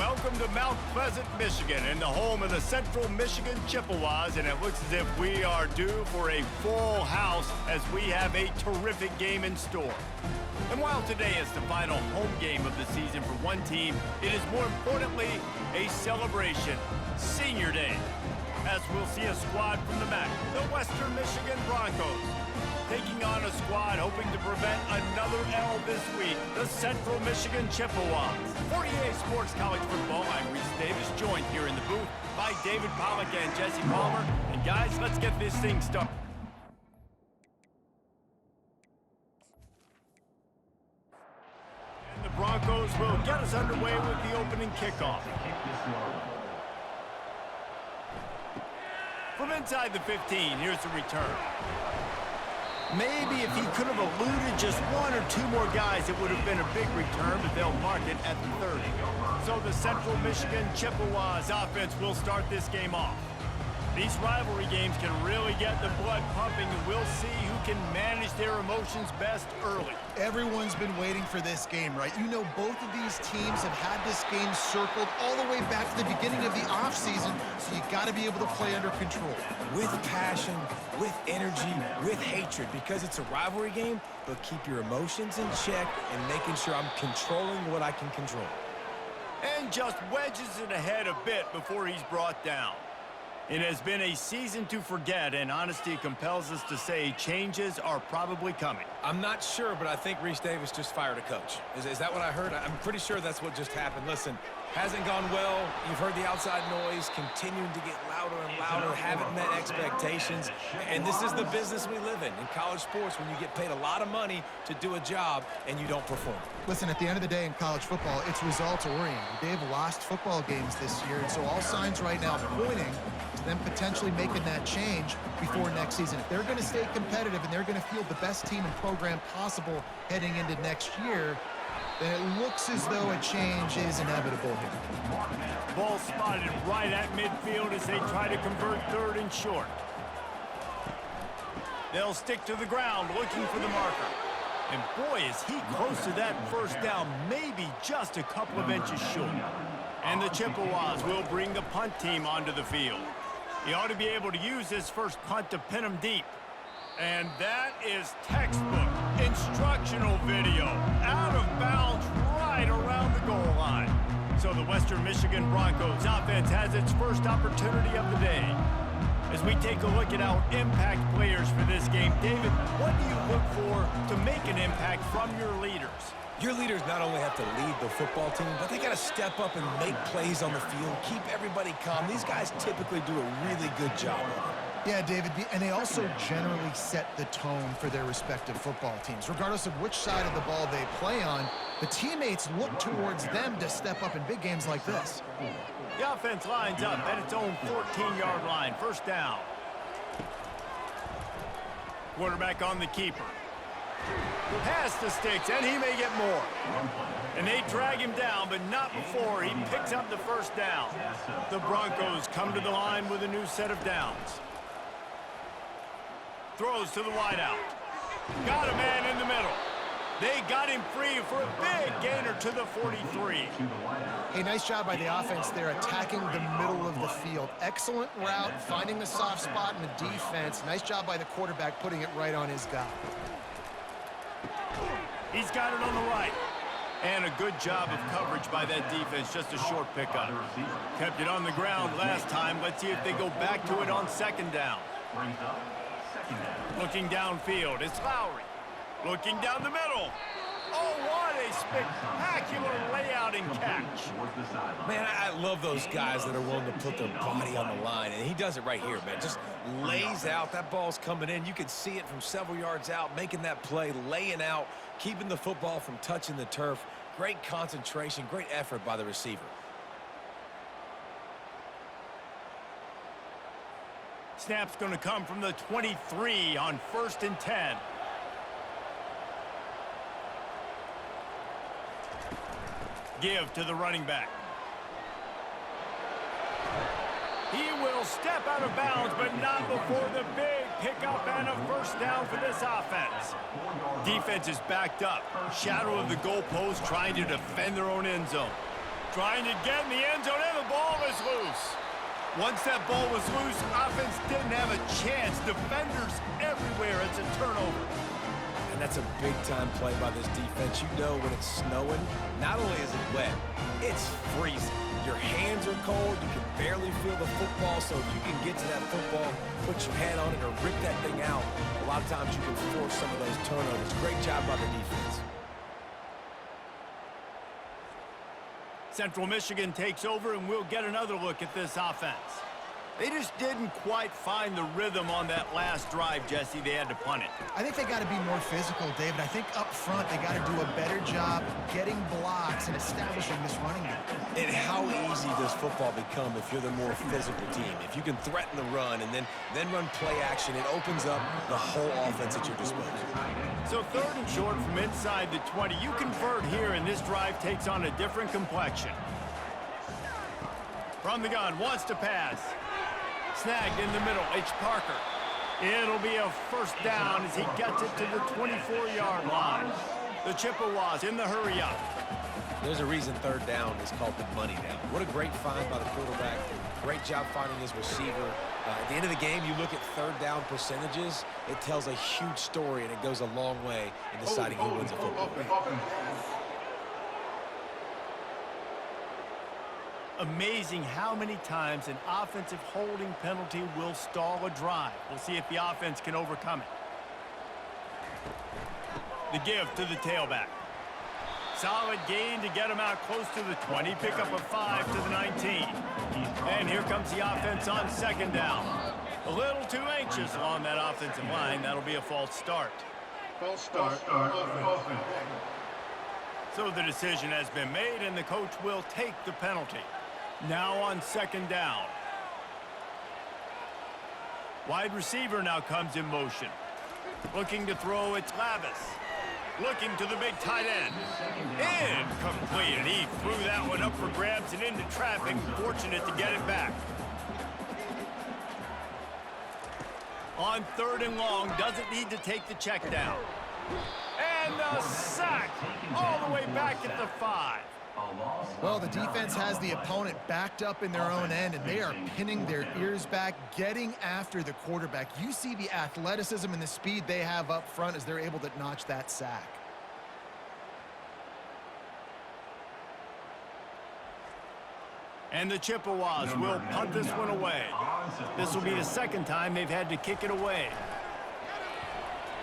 Welcome to Mount Pleasant, Michigan, and the home of the Central Michigan Chippewas, and it looks as if we are due for a full house as we have a terrific game in store. And while today is the final home game of the season for one team, it is more importantly a celebration, Senior Day, as we'll see a squad from the MAC, the Western Michigan Broncos, taking on a squad hoping to prevent another L this week, the Central Michigan Chippewas. 48 Sports College Football, I'm Reese Davis, joined here in the booth by David Pollack and Jesse Palmer. And guys, let's get this thing started. And the Broncos will get us underway with the opening kickoff. From inside the 15, here's the return. Maybe if he could have eluded just one or two more guys, it would have been a big return, but they'll mark it at the 30. So the Central Michigan Chippewas offense will start this game off. These rivalry games can really get the blood pumping, and we'll see who can manage their emotions best early. Everyone's been waiting for this game, right? You know, both of these teams have had this game circled all the way back to the beginning of the offseason, so you got to be able to play under control. With passion, with energy, with hatred, because it's a rivalry game, but keep your emotions in check and making sure I'm controlling what I can control. And just wedges it ahead a bit before he's brought down. It has been a season to forget, and honesty compels us to say changes are probably coming. I'm not sure, but I think Reese Davis just fired a coach. Is that what I heard? I'm pretty sure that's what just happened. Listen, hasn't gone well. You've heard the outside noise continuing to get louder and louder, haven't met expectations. And this is the business we live in college sports, when you get paid a lot of money to do a job and you don't perform. Listen, at the end of the day in college football, it's results-oriented. They've lost football games this year, and so all signs right now are pointing to them potentially making that change before next season. If they're going to stay competitive and they're going to field the best team and program possible heading into next year, then it looks as though a change is inevitable here. Ball spotted right at midfield as they try to convert third and short. They'll stick to the ground looking for the marker. And boy, is he close to that first down, maybe just a couple of inches short. And the Chippewas will bring the punt team onto the field. He ought to be able to use this first punt to pin him deep. And that is textbook instructional video. Out of bounds right around the goal line. So the Western Michigan Broncos offense has its first opportunity of the day. As we take a look at our impact players for this game, David, what do you look for to make an impact from your leaders? Your leaders not only have to lead the football team, but they got to step up and make plays on the field, keep everybody calm. These guys typically do a really good job of it. Yeah, David, and they also generally set the tone for their respective football teams. Regardless of which side of the ball they play on, the teammates look towards them to step up in big games like this. The offense lines up at its own 14-yard line. First down. Quarterback on the keeper. Pass the sticks, and he may get more. And they drag him down, but not before he picks up the first down. The Broncos come to the line with a new set of downs. Throws to the wideout. Got a man in the middle. They got him free for a big gainer to the 43. Hey, nice job by the offense there, attacking the middle of the field. Excellent route, finding the soft spot in the defense. Nice job by the quarterback putting it right on his guy. He's got it on the right. And a good job of coverage by that defense, just a short pickup. Kept it on the ground last time. Let's see if they go back to it on second down. Looking downfield, it's Lowry. Looking down the middle. Oh, what a spectacular layout and catch. Man, I love those guys that are willing to put their body on the line, and he does it right here, man. Just lays out. That ball's coming in. You can see it from several yards out, making that play, laying out, keeping the football from touching the turf. Great concentration, great effort by the receiver. Snap's going to come from the 23 on 1st and 10. Give to the running back. He will step out of bounds, but not before the big pickup and a first down for this offense. Defense is backed up. Shadow of the goalpost trying to defend their own end zone. Trying to get in the end zone, and the ball is loose. Once that ball was loose, offense didn't have a chance. Defenders everywhere. It's a turnover. And that's a big-time play by this defense. You know when it's snowing, not only is it wet, it's freezing. Your hands are cold. You can barely feel the football, so if you can get to that football, put your hand on it, or rip that thing out, a lot of times you can force some of those turnovers. Great job by the defense. Central Michigan takes over, and we'll get another look at this offense. They just didn't quite find the rhythm on that last drive, Jesse. They had to punt it. I think they got to be more physical, David. I think up front they got to do a better job getting blocks and establishing this running game. And how easy does football become if you're the more physical team? If you can threaten the run and then run play action, it opens up the whole offense at your disposal. So 3rd and short from inside the 20. You convert here, and this drive takes on a different complexion. From the gun, wants to pass. Snagged in the middle, H. Parker. It'll be a first down as he gets it to the 24-yard line. The Chippewas in the hurry-up. There's a reason 3rd down is called the money down. What a great find by the quarterback. Great job finding his receiver. At the end of the game, you look at 3rd down percentages. It tells a huge story, and it goes a long way in deciding who wins a football game. Amazing how many times an offensive holding penalty will stall a drive. We'll see if the offense can overcome it. The give to the tailback. Solid gain to get him out close to the 20. Pick up a 5 to the 19. And here comes the offense on 2nd down. A little too anxious along that offensive line. That'll be a false start. False start. So the decision has been made, and the coach will take the penalty. Now on 2nd down. Wide receiver now comes in motion. Looking to throw, it's Lavis. Looking to the big tight end. Incomplete, and he threw that one up for grabs and into traffic. Fortunate to get it back. On 3rd and long, doesn't need to take the check down. And a sack all the way back at the 5. Well, the defense has the opponent backed up in their own end, and they are pinning their ears back, getting after the quarterback. You see the athleticism and the speed they have up front as they're able to notch that sack. And the Chippewas will punt this one away. This will be the 2nd time they've had to kick it away.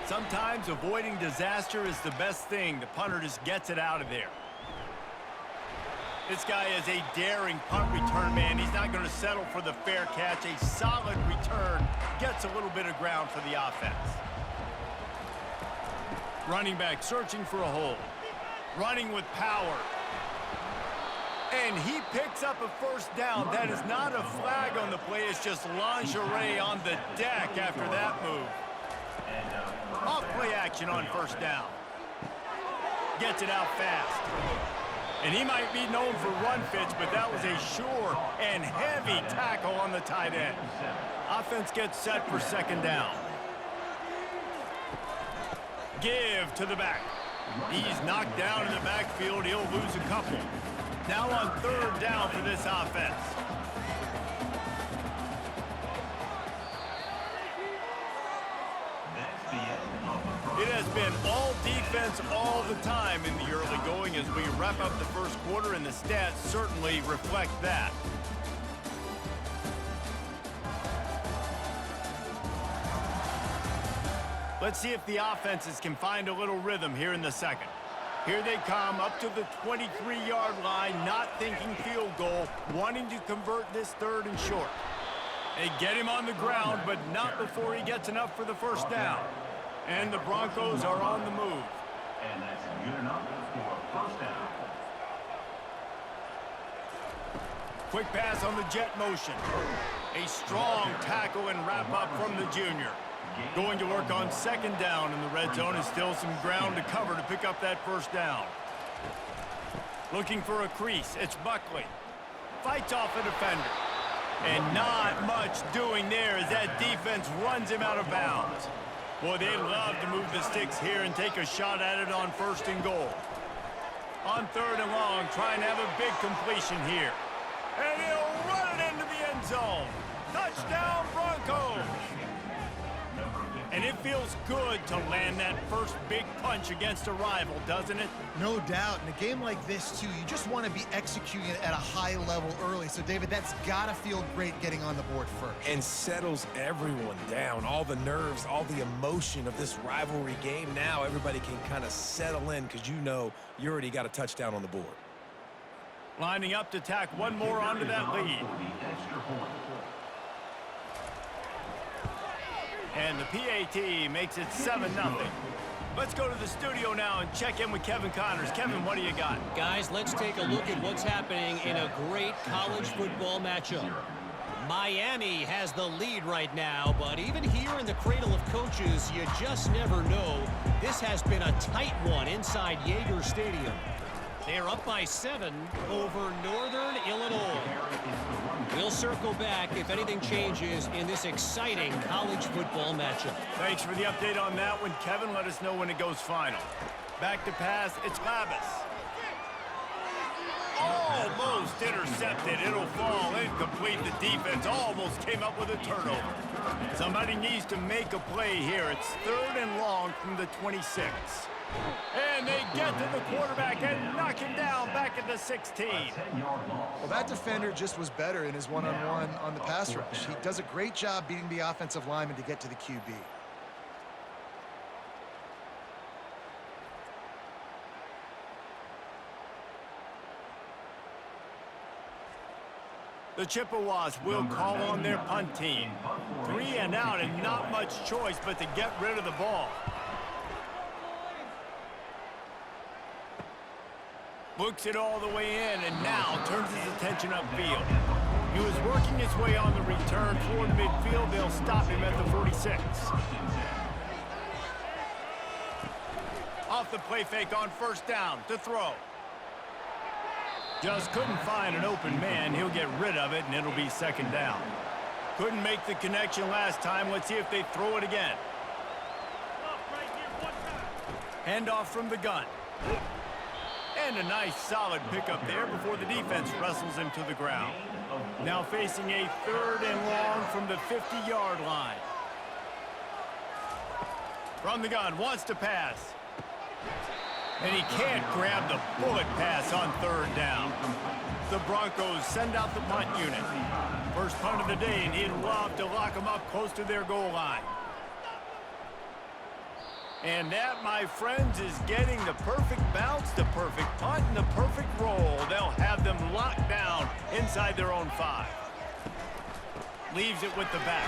Sometimes avoiding disaster is the best thing. The punter just gets it out of there. This guy is a daring punt return man. He's not going to settle for the fair catch. A solid return gets a little bit of ground for the offense. Running back searching for a hole. Running with power. And he picks up a first down. That is not a flag on the play. It's just lingerie on the deck after that move. Off play action on 1st down. Gets it out fast. And he might be known for run fits, but that was a sure and heavy tackle on the tight end. Offense gets set for 2nd down. Give to the back. He's knocked down in the backfield. He'll lose a couple. Now on 3rd down for this offense. It has been all defense all the time in the early going as we wrap up the 1st quarter, and the stats certainly reflect that. Let's see if the offenses can find a little rhythm here in the 2nd. Here they come up to the 23-yard line, not thinking field goal, wanting to convert this 3rd and short. They get him on the ground, but not before he gets enough for the 1st down. And the Broncos are on the move. And that's good enough for 1st down. Quick pass on the jet motion. A strong tackle and wrap up from the junior. Going to work on 2nd down in the red zone, and still some ground to cover to pick up that 1st down. Looking for a crease, it's Buckley. Fights off a defender. And not much doing there as that defense runs him out of bounds. Boy, they'd love to move the sticks here and take a shot at it on 1st and goal. On 3rd and long, trying to have a big completion here. And he'll run it into the end zone. Touchdown, Broncos. And it feels good to land that first big punch against a rival, doesn't it? No doubt. In a game like this, too, you just want to be executing it at a high level early. So, David, that's got to feel great getting on the board first. And settles everyone down. All the nerves, all the emotion of this rivalry game. Now everybody can kind of settle in because you know you already got a touchdown on the board. Lining up to tack one more onto that lead. And the PAT makes it 7-0. Let's go to the studio now and check in with Kevin Connors. Kevin, what do you got? Guys, let's take a look at what's happening in a great college football matchup. Miami has the lead right now, but even here in the cradle of coaches, you just never know. This has been a tight one inside Yager Stadium. They're up by 7 over Northern Illinois. We'll circle back if anything changes in this exciting college football matchup. Thanks for the update on that one, Kevin. Let us know when it goes final. Back to pass, it's Labus. Almost intercepted. It'll fall incomplete. The defense almost came up with a turnover. Somebody needs to make a play here. It's 3rd and long from the 26. And they get to the quarterback and knock him down back at the 16. Well, that defender just was better in his one-on-one on the pass rush. He does a great job beating the offensive lineman to get to the QB. The Chippewas will call on their punt team. 3 and out and not much choice but to get rid of the ball. Looks it all the way in and now turns his attention upfield. He was working his way on the return toward midfield. They'll stop him at the 46. Off the play fake on 1st down to throw. Just couldn't find an open man. He'll get rid of it and it'll be 2nd down. Couldn't make the connection last time. Let's see if they throw it again. Handoff from the gun. And a nice solid pickup there before the defense wrestles him to the ground. Now facing a 3rd and long from the 50-yard line. From the gun, wants to pass. And he can't grab the bullet pass on 3rd down. The Broncos send out the punt unit. First punt of the day, and he'd love to lock them up close to their goal line. And that, my friends, is getting the perfect bounce, the perfect punt, and the perfect roll. They'll have them locked down inside their own 5. Leaves it with the back.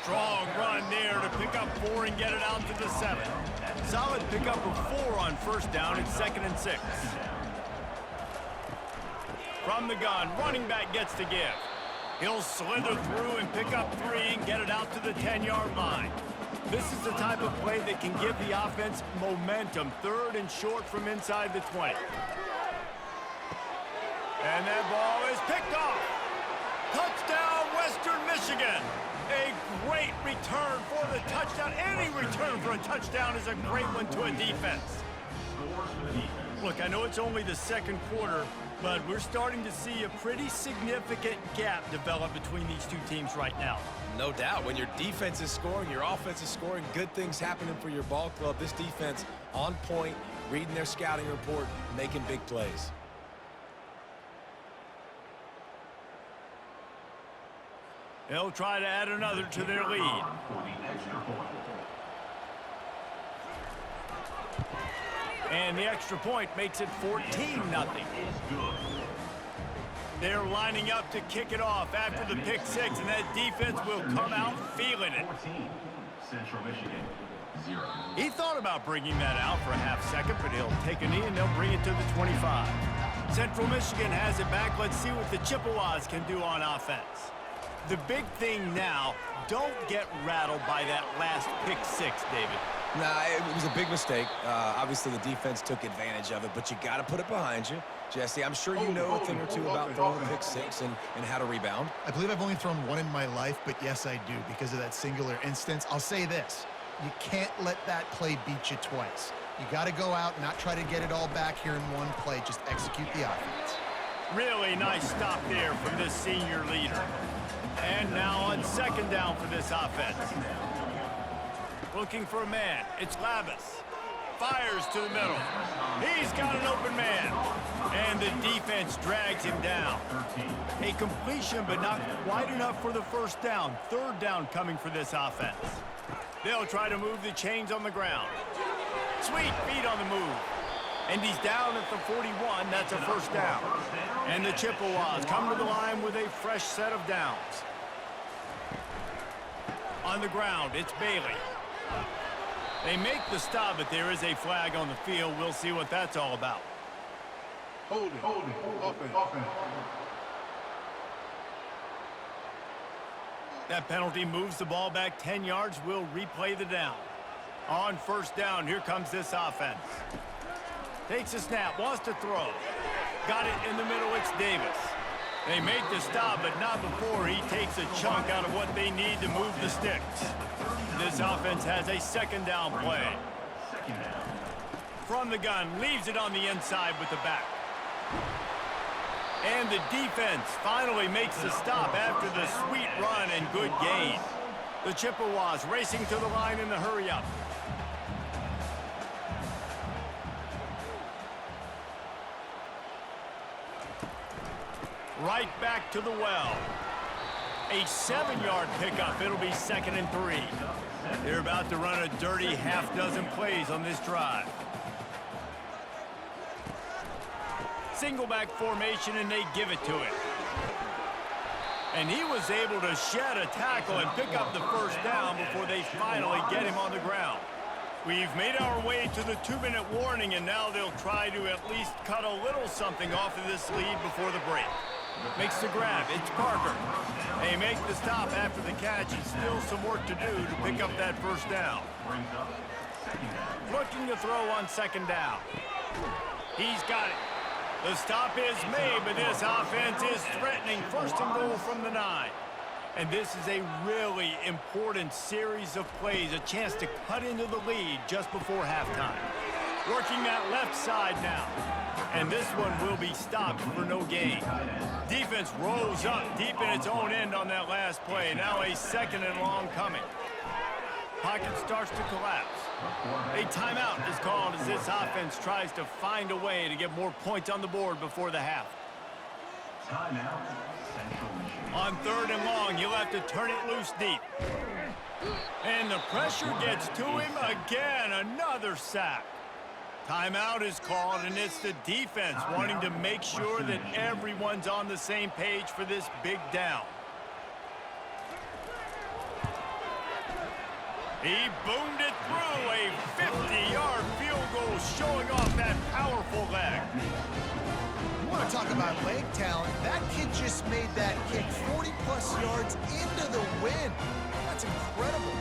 Strong run there to pick up 4 and get it out to the 7. Solid pickup of 4 on 1st down. It's 2nd and 6. From the gun, running back gets to give. He'll slither through and pick up 3 and get it out to the 10-yard line. This is the type of play that can give the offense momentum. 3rd and short from inside the 20. And that ball is picked off. Touchdown, Western Michigan. A great return for the touchdown. Any return for a touchdown is a great one to a defense. Look, I know it's only the 2nd quarter, but we're starting to see a pretty significant gap develop between these two teams right now. No doubt. When your defense is scoring, your offense is scoring, good things happening for your ball club. This defense on point, reading their scouting report, making big plays. They'll try to add another to their lead. And the extra point makes it 14-0. They're lining up to kick it off after the pick 6, and that defense will come out feeling it. Central Michigan, 0. He thought about bringing that out for a half second, but he'll take a knee and they'll bring it to the 25. Central Michigan has it back. Let's see what the Chippewas can do on offense. The big thing now, don't get rattled by that last pick 6, David. Nah, it was a big mistake. Obviously, the defense took advantage of it, but you got to put it behind you. Jesse, I'm sure you know a thing or two about throwing pick 6 and how to rebound. I believe I've only thrown 1 in my life, but yes, I do because of that singular instance. I'll say this. You can't let that play beat you twice. You got to go out and not try to get it all back here in one play. Just execute the offense. Really nice stop there from this senior leader. And now on second down for this offense. Looking for a man. It's Lavis. Fires to the middle. He's got an open man. And the defense drags him down. A completion, but not quite enough for the first down. Third down coming for this offense. They'll try to move the chains on the ground. Sweet feet on the move. And he's down at the 41. That's a first down. And the Chippewas come to the line with a fresh set of downs. On the ground, it's Bailey. They make the stop, but there is a flag on the field. We'll see what that's all about. Holding. Offense. That penalty moves the ball back 10 yards. We'll replay the down. On first down, here comes this offense. Takes a snap, wants to throw. Got it in the middle, it's Davis. They make the stop, but not before he takes a chunk out of what they need to move the sticks. This offense has a second down play. From the gun, leaves it on the inside with the back. And the defense finally makes the stop after the sweet run and good gain. The Chippewas racing to the line in the hurry-up. Right back to the well. A 7-yard pickup. It'll be 2nd and 3. They're about to run a dirty half-dozen plays on this drive. Single back formation, and they give it to him. And he was able to shed a tackle and pick up the first down before they finally get him on the ground. We've made our way to the 2-minute warning, and now they'll try to at least cut a little something off of this lead before the break. Makes the grab. It's Parker. They make the stop after the catch, and still some work to do to pick up that first down. Looking to throw on second down. He's got it. The stop is made, but this offense is threatening. First and goal from the 9. And this is a really important series of plays, a chance to cut into the lead just before halftime. Working that left side now. And this one will be stopped for no gain. Defense rolls up deep in its own end on that last play. Now a 2nd and long coming. Pocket starts to collapse. A timeout is called as this offense tries to find a way to get more points on the board before the half. Timeout, Central Michigan. On 3rd and long, you'll have to turn it loose deep. And the pressure gets to him again. Another sack. Timeout is called, and it's the defense wanting to make sure that everyone's on the same page for this big down. He boomed it through. A 50-yard field goal showing off that powerful leg. You want to talk about leg talent? That kid just made that kick 40-plus yards into the wind. That's incredible.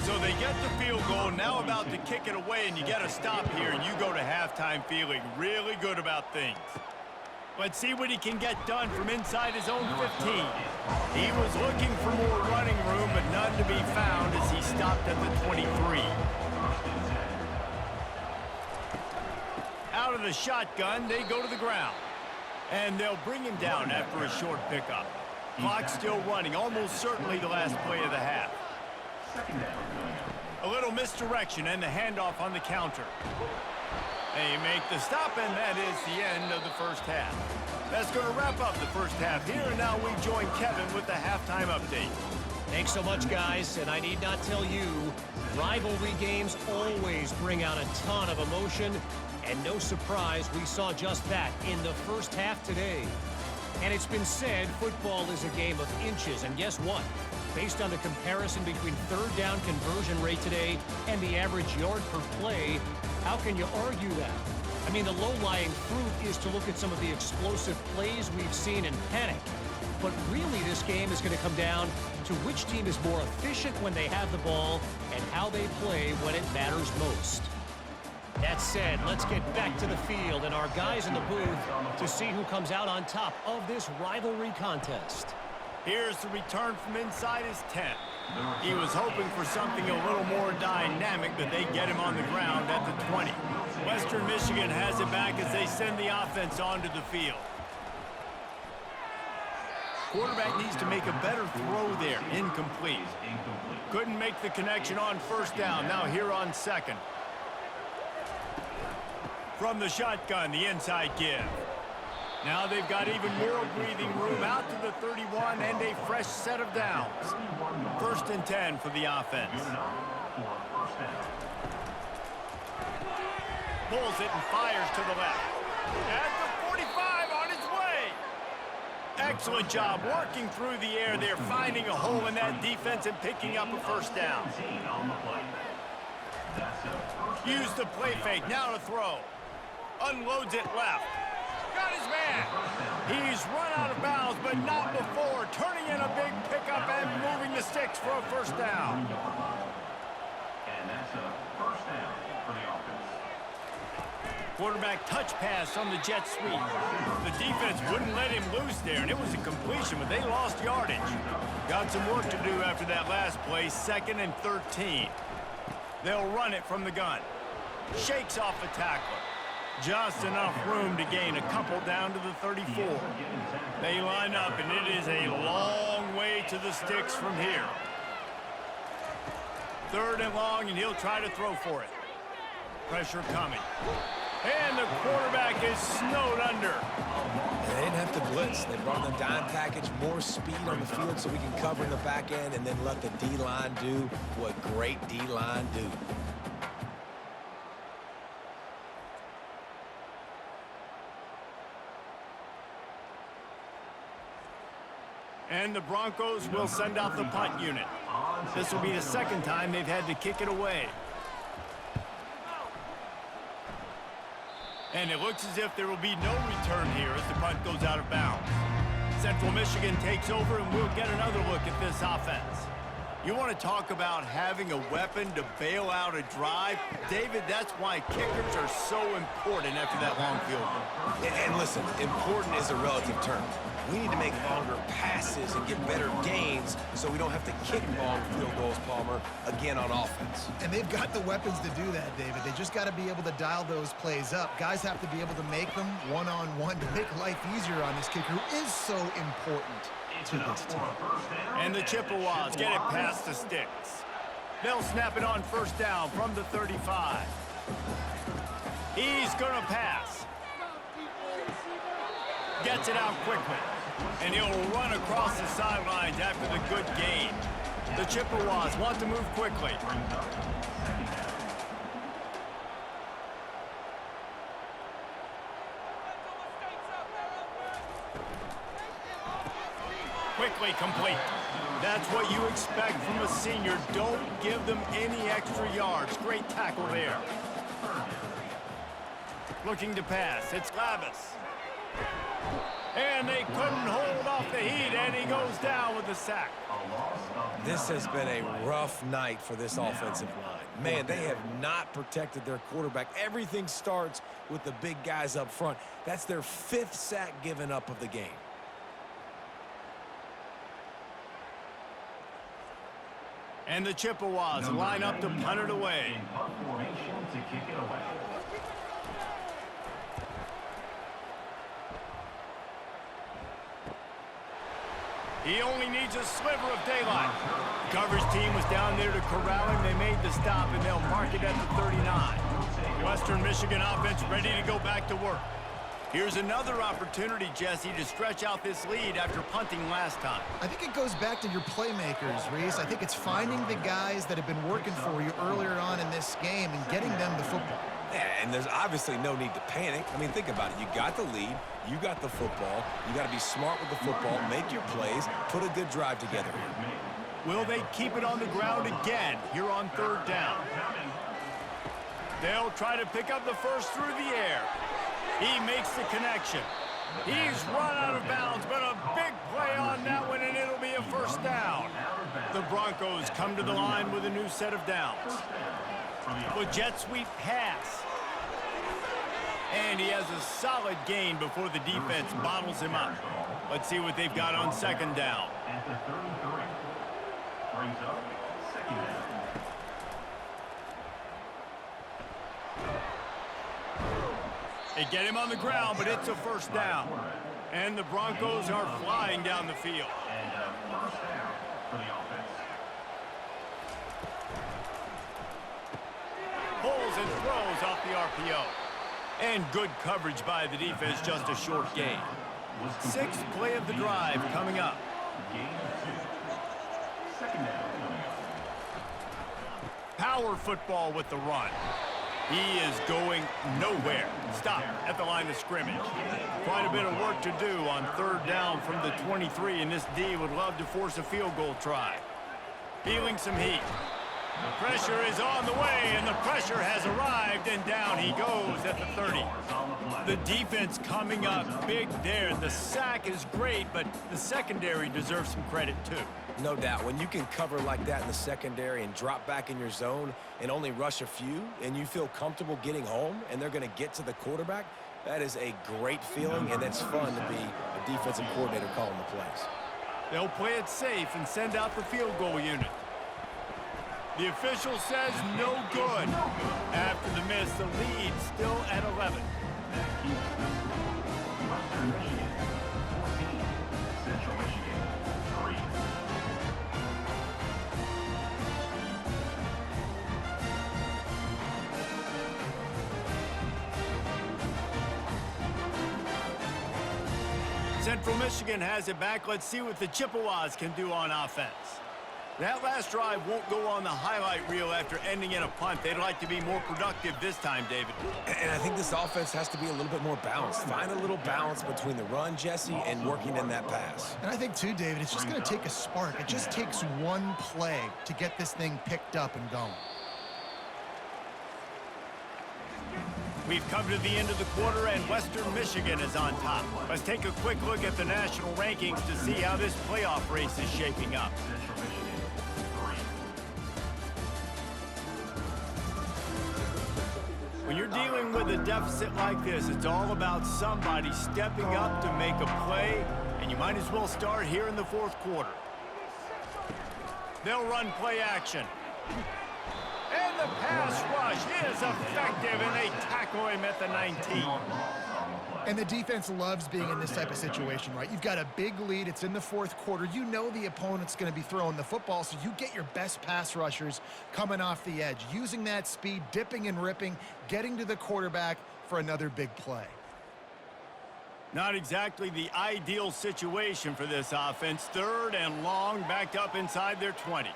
So they get the field goal, now about to kick it away, and you get a stop here, and you go to halftime feeling really good about things. Let's see what he can get done from inside his own 15. He was looking for more running room, but none to be found as he stopped at the 23. Out of the shotgun, they go to the ground. And they'll bring him down after a short pickup. Clock still running, almost certainly the last play of the half. A little misdirection and the handoff on the counter. They make the stop, and that is the end of the first half. That's going to wrap up the first half here, and now we join Kevin with the halftime update. Thanks so much, guys, and I need not tell you, rivalry games always bring out a ton of emotion, and no surprise, we saw just that in the first half today. And it's been said, football is a game of inches, and guess what? Based on the comparison between third down conversion rate today and the average yard per play, how can you argue that? I mean, the low-lying fruit is to look at some of the explosive plays we've seen and panic. But really, this game is going to come down to which team is more efficient when they have the ball and how they play when it matters most. That said, let's get back to the field and our guys in the booth to see who comes out on top of this rivalry contest. Here's the return from inside his tent. He was hoping for something a little more dynamic, but they get him on the ground at the 20. Western Michigan has it back as they send the offense onto the field. Quarterback needs to make a better throw there. Incomplete. Couldn't make the connection on first down. Now here on second. From the shotgun, the inside give. Now they've got even more breathing room out to the 31 and a fresh set of downs. 1st and 10 for the offense. Pulls it and fires to the left. At the 45 on his way. Excellent job working through the air there, finding a hole in that defense and picking up a first down. Use the play fake, now to throw. Unloads it left. Got his man. He's run out of bounds, but not before. Turning in a big pickup and moving the sticks for a first down. And that's a first down for the offense. Quarterback touch pass on the jet sweep. The defense wouldn't let him loose there, and it was a completion, but they lost yardage. Got some work to do after that last play, 2nd and 13. They'll run it from the gun. Shakes off the tackler. Just enough room to gain a couple down to the 34. They line up, and it is a long way to the sticks from here. 3rd and long, and he'll try to throw for it. Pressure coming. And the quarterback is snowed under. They didn't have to blitz. They brought in the dime package, more speed on the field so we can cover in the back end and then let the D-line do what great D-line do. And the Broncos will send out the punt unit. This will be the 2nd time they've had to kick it away. And it looks as if there will be no return here as the punt goes out of bounds. Central Michigan takes over, and we'll get another look at this offense. You want to talk about having a weapon to bail out a drive? David, that's why kickers are so important after that long field goal. And listen, important is a relative term. We need to make longer passes and get better gains so we don't have to kick long field goals, Palmer, again on offense. And they've got the weapons to do that, David. They just got to be able to dial those plays up. Guys have to be able to make them one-on-one to make life easier on this kicker who is so important to this team. And the Chippewas get it past the sticks. They'll snap it on first down from the 35. He's going to pass. Gets it out quickly. And he'll run across the sidelines after the good gain. The Chippewas want to move quickly. Quickly complete. That's what you expect from a senior. Don't give them any extra yards. Great tackle there. Looking to pass. It's Lavis. And they couldn't hold off the heat, and he goes down with the sack. This has been a rough night for this offensive line. Man, they have not protected their quarterback. Everything starts with the big guys up front. That's their 5th sack given up of the game. And the Chippewas line up to punt it away. He only needs a sliver of daylight. The coverage team was down there to corral him. They made the stop, and they'll mark it at the 39. Western Michigan offense ready to go back to work. Here's another opportunity, Jesse, to stretch out this lead after punting last time. I think it goes back to your playmakers, Reese. I think it's finding the guys that have been working for you earlier on in this game and getting them the football. Yeah, and there's obviously no need to panic. I mean, think about it. You got the lead. You got the football. You got to be smart with the football, make your plays, put a good drive together here. Will they keep it on the ground again here on 3rd down? They'll try to pick up the first through the air. He makes the connection. He's run out of bounds, but a big play on that one, and it'll be a first down. The Broncos come to the line with a new set of downs. The jet sweep pass. And he has a solid gain before the defense bottles him up. Let's see what they've got on second down. At the 33. Brings up second down. They get him on the ground, but it's a first down. And the Broncos are flying down the field. And first down for the offense. Pulls and throws off the RPO. And good coverage by the defense, just a short gain. Sixth play of the drive coming up. Gain 2. Second down coming up. Power football with the run. He is going nowhere. Stop at the line of scrimmage. Quite a bit of work to do on third down from the 23, and this D would love to force a field goal try. Feeling some heat. The pressure is on the way, and the pressure has arrived, and down he goes at the 30. The defense coming up big there. The sack is great, but the secondary deserves some credit too. No doubt. When you can cover like that in the secondary and drop back in your zone and only rush a few, and you feel comfortable getting home, and they're going to get to the quarterback, that is a great feeling, and it's fun to be a defensive coordinator calling the plays. They'll play it safe and send out the field goal unit. The official says no good. After the miss, the lead still at 11. Western Michigan 14. Central Michigan 3. Central Michigan has it back. Let's see what the Chippewas can do on offense. That last drive won't go on the highlight reel after ending in a punt. They'd like to be more productive this time, David. And I think this offense has to be a little bit more balanced. Find a little balance between the run, Jesse, and working in that pass. And I think, too, David, it's just going to take a spark. It just takes one play to get this thing picked up and going. We've come to the end of the quarter, and Western Michigan is on top. Let's take a quick look at the national rankings to see how this playoff race is shaping up. Central Michigan 3. When you're dealing with a deficit like this, it's all about somebody stepping up to make a play, and you might as well start here in the fourth quarter. They'll run play action. And the pass rush is effective, and they tackle him at the 19. And the defense loves being in this type of situation, right? You've got a big lead. It's in the fourth quarter. You know the opponent's going to be throwing the football, so you get your best pass rushers coming off the edge, using that speed, dipping and ripping, getting to the quarterback for another big play. Not exactly the ideal situation for this offense. Third and long, backed up inside their 20.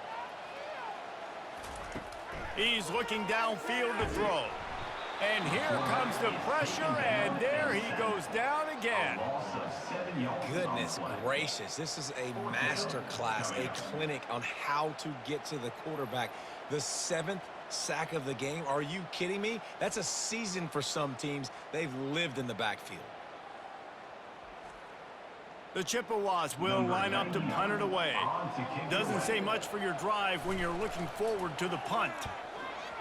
He's looking downfield to throw. And here comes the pressure, and there he goes down again. Goodness gracious. This is a master class, a clinic on how to get to the quarterback. The 7th sack of the game. Are you kidding me? That's a season for some teams. They've lived in the backfield. The Chippewas will line up to punt it away. Doesn't say much for your drive when you're looking forward to the punt.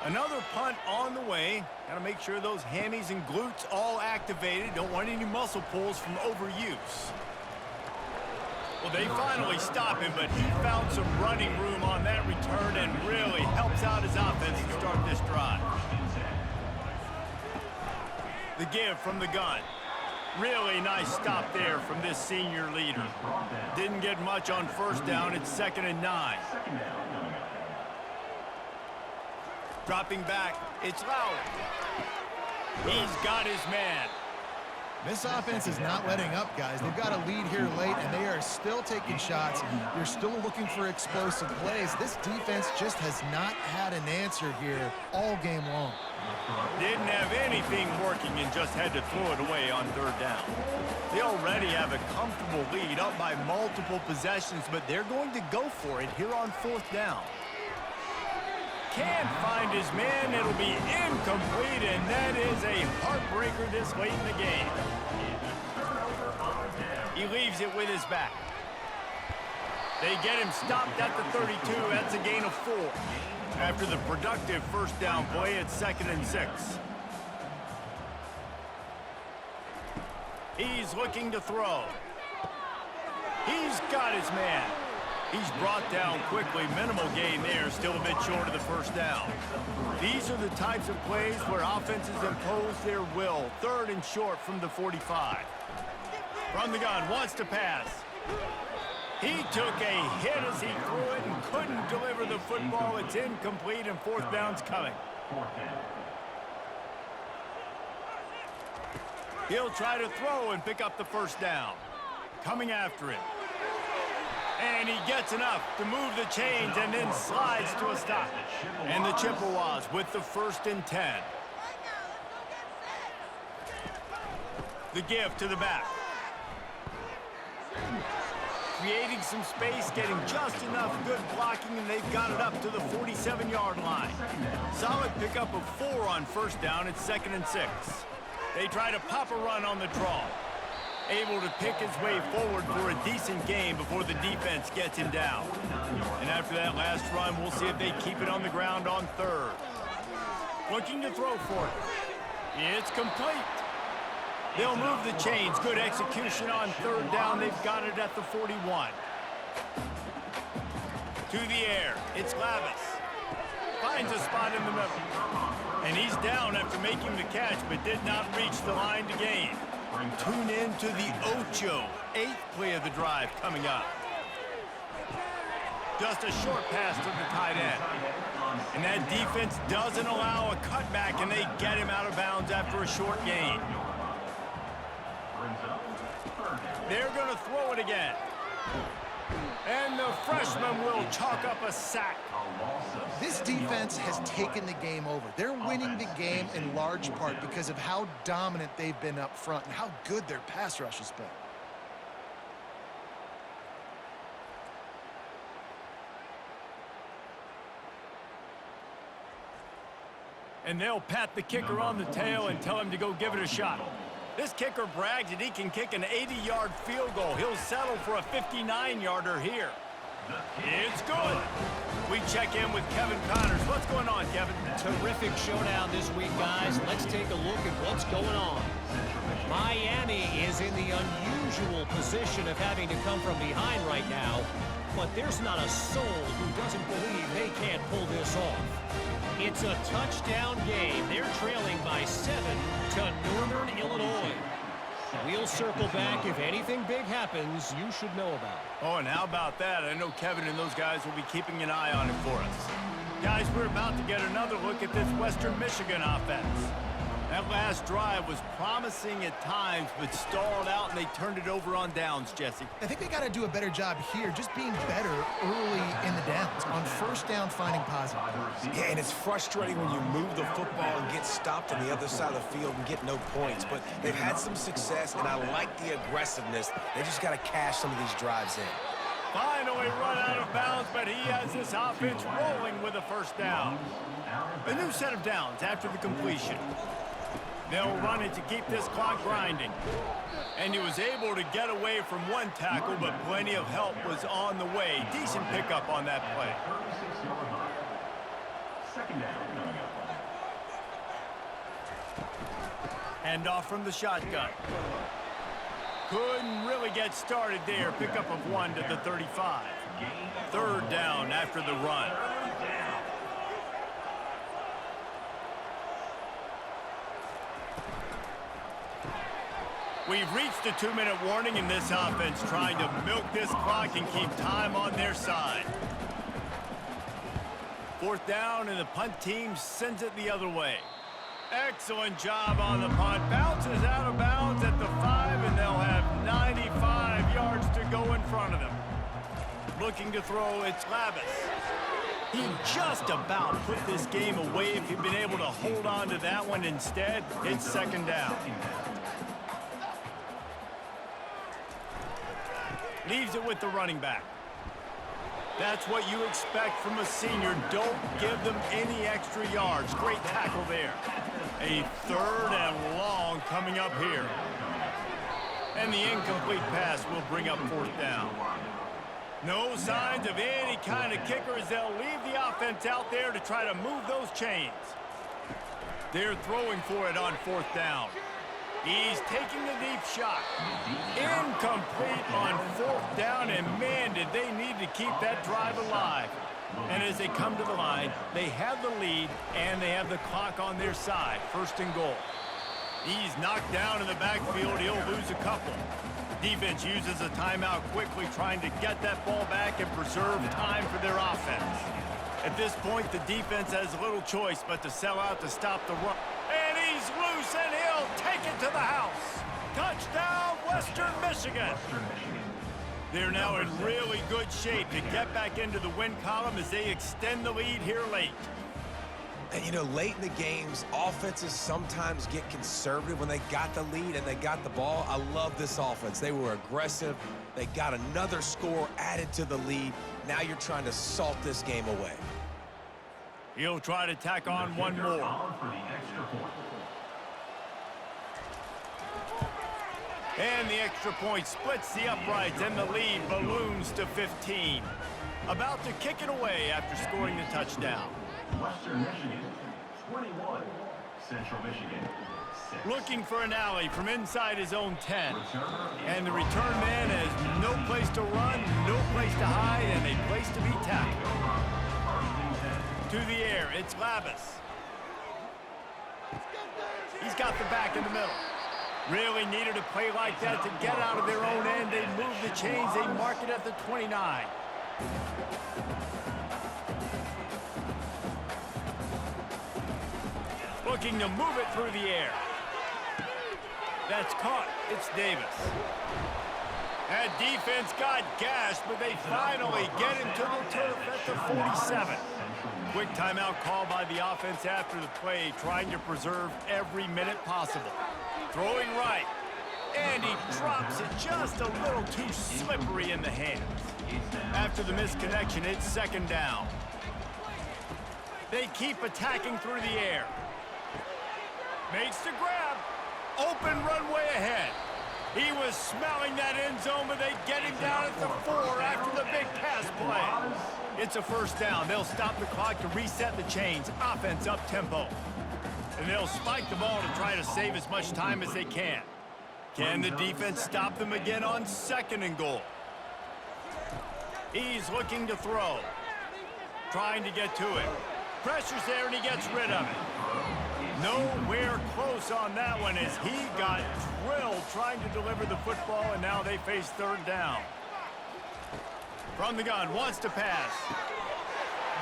Another punt on the way. Got to make sure those hammies and glutes all activated. Don't want any muscle pulls from overuse. Well, they finally stop him, but he found some running room on that return and really helps out his offense to start this drive. The give from the gun. Really nice stop there from this senior leader. Didn't get much on first down. It's 2nd and 9. Dropping back, it's Lowry. He's got his man. This offense is not letting up, guys. They've got a lead here late, and they are still taking shots. They're still looking for explosive plays. This defense just has not had an answer here all game long. Didn't have anything working and just had to throw it away on third down. They already have a comfortable lead up by multiple possessions, but they're going to go for it here on fourth down. Can't find his man. It'll be incomplete, and that is a heartbreaker this late in the game. He leaves it with his back. They get him stopped at the 32. That's a gain of 4. After the productive first down play, it's 2nd and 6. He's looking to throw. He's got his man. He's brought down quickly. Minimal gain there, still a bit short of the first down. These are the types of plays where offenses impose their will. 3rd and short from the 45. From the gun, wants to pass. He took a hit as he threw it and couldn't deliver the football. It's incomplete, and 4th down's coming. He'll try to throw and pick up the first down. Coming after it. And he gets enough to move the chains and then slides to a stop. And the Chippewas with the 1st and 10. The give to the back. Creating some space, getting just enough good blocking, and they've got it up to the 47-yard line. Solid pickup of 4 on 1st down. It's 2nd and 6. They try to pop a run on the draw. Able to pick his way forward for a decent game before the defense gets him down. And after that last run, we'll see if they keep it on the ground on 3rd. Looking to throw for it. It's complete. They'll move the chains. Good execution on 3rd down. They've got it at the 41. To the air. It's Lavis. Finds a spot in the middle. And he's down after making the catch, but did not reach the line to gain. Tune in to the Ocho. 8th play of the drive coming up. Just a short pass to the tight end. And that defense doesn't allow a cutback, and they get him out of bounds after a short gain. They're going to throw it again. And the freshman will chalk up a sack. This defense has taken the game over. They're winning the game in large part because of how dominant they've been up front and how good their pass rush has been. And they'll pat the kicker on the tail and tell him to go give it a shot. This kicker brags that he can kick an 80-yard field goal. He'll settle for a 59-yarder here. It's good. We check in with Kevin Connors. What's going on, Kevin? Terrific showdown this week, guys. Let's take a look at what's going on. Miami is in the unusual position of having to come from behind right now, but there's not a soul who doesn't believe they can't pull this off. It's a touchdown game. They're trailing by 7 to Northern Illinois. We'll circle back. If anything big happens, you should know about it. Oh, and how about that? I know Kevin and those guys will be keeping an eye on it for us. Guys, we're about to get another look at this Western Michigan offense. That last drive was promising at times, but stalled out, and they turned it over on downs, Jesse. I think they got to do a better job here, just being better early in the downs. On 1st down, finding positive plays. Yeah, and it's frustrating when you move the football and get stopped on the other side of the field and get no points. But they've had some success, and I like the aggressiveness. They just got to cash some of these drives in. Finally run out of bounds, but he has this offense rolling with a 1st down. A new set of downs after the completion. They'll run it to keep this clock grinding. And he was able to get away from one tackle, but plenty of help was on the way. Decent pickup on that play. Handoff from the shotgun. Couldn't really get started there. Pickup of 1 to the 35. 3rd down after the run. We've reached a 2-minute warning in this offense, trying to milk this clock and keep time on their side. 4th down, and the punt team sends it the other way. Excellent job on the punt. Bounces out of bounds at the 5, and they'll have 95 yards to go in front of them. Looking to throw, it's Lavis. He just about put this game away if he'd been able to hold on to that one. Instead, it's 2nd down. Leaves it with the running back. That's what you expect from a senior. Don't give them any extra yards. Great tackle there. A 3rd and long coming up here. And the incomplete pass will bring up 4th down. No signs of any kind of kickers. They'll leave the offense out there to try to move those chains. They're throwing for it on 4th down. He's taking the deep shot. Incomplete on 4th down, and man, did they need to keep that drive alive. And as they come to the line, they have the lead, and they have the clock on their side. 1st and goal. He's knocked down in the backfield. He'll lose a couple. Defense uses a timeout quickly, trying to get that ball back and preserve time for their offense. At this point, the defense has little choice but to sell out to stop the run. And he's loose, and he'll take it to the house. Touchdown, Western Michigan. They're now in really good shape to get back into the win column as they extend the lead here late. And, you know, late in the games, offenses sometimes get conservative when they got the lead and they got the ball. I love this offense. They were aggressive. They got another score added to the lead. Now you're trying to salt this game away. He'll try to tack on one more. And the extra point splits the uprights, and the lead balloons to 15. About to kick it away after scoring the touchdown. Western Michigan, 21. Central Michigan, 6. Looking for an alley from inside his own 10. And the return man has no place to run, no place to hide, and a place to be tackled. To the air, it's Labus. He's got the back in the middle. Really needed a play like that to get out of their own end. They move the chains. They mark it at the 29. Looking to move it through the air. That's caught. It's Davis. That defense got gashed, but they finally get him to the turf at the 47. Quick timeout call by the offense after the play, trying to preserve every minute possible. Throwing right, and he drops it just a little too slippery in the hands. After the misconnection, it's 2nd down. They keep attacking through the air. Makes the grab. Open runway ahead. He was smelling that end zone, but they get him down at the 4 after the big pass play. It's a 1st down. They'll stop the clock to reset the chains. Offense up tempo. And they'll spike the ball to try to save as much time as they can. Can the defense stop them again on 2nd and goal? He's looking to throw. Trying to get to it. Pressure's there, and he gets rid of it. Nowhere close on that one as he got drilled trying to deliver the football, and now they face 3rd down. From the gun, wants to pass.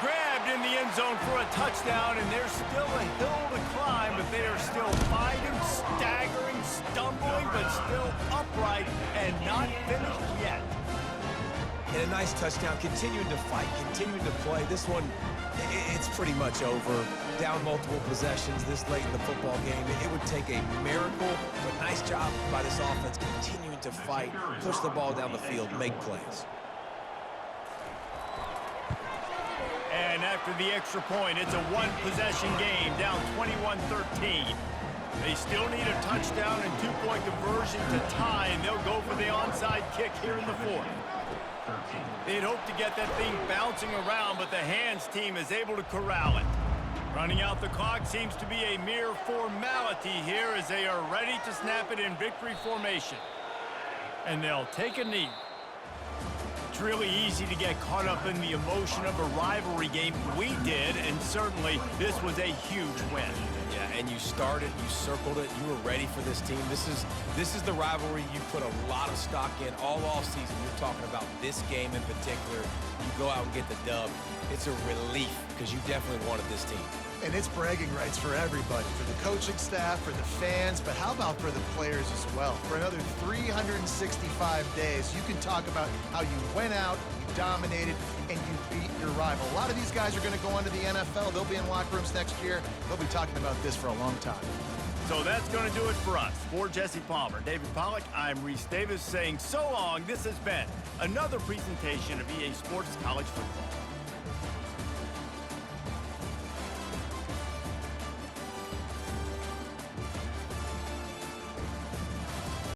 Grabbed in the end zone for a touchdown, and there's still a hill to climb, but they are still fighting, staggering, stumbling, but still upright and not finished yet. And a nice touchdown, continuing to fight, continuing to play. This one, it's pretty much over. Down multiple possessions this late in the football game. It would take a miracle, but nice job by this offense continuing to fight, push the ball down the field, make plays. And after the extra point, it's a one-possession game, down 21-13. They still need a touchdown and 2-point conversion to tie, and they'll go for the onside kick here in the 4th. They'd hope to get that thing bouncing around, but the hands team is able to corral it. Running out the clock seems to be a mere formality here as they are ready to snap it in victory formation. And they'll take a knee. It's really easy to get caught up in the emotion of a rivalry game. We did, and certainly this was a huge win. Yeah, and you started, you circled it, you were ready for this team. This is the rivalry you put a lot of stock in all offseason. You're talking about this game in particular. You go out and get the dub. It's a relief because you definitely wanted this team. And it's bragging rights for everybody, for the coaching staff, for the fans, but how about for the players as well? For another 365 days, you can talk about how you went out, you dominated, and you beat your rival. A lot of these guys are going to go on to the NFL. They'll be in locker rooms next year. They'll be talking about this for a long time. So that's going to do it for us. For Jesse Palmer, David Pollack, I'm Reese Davis saying so long. This has been another presentation of EA Sports College Football.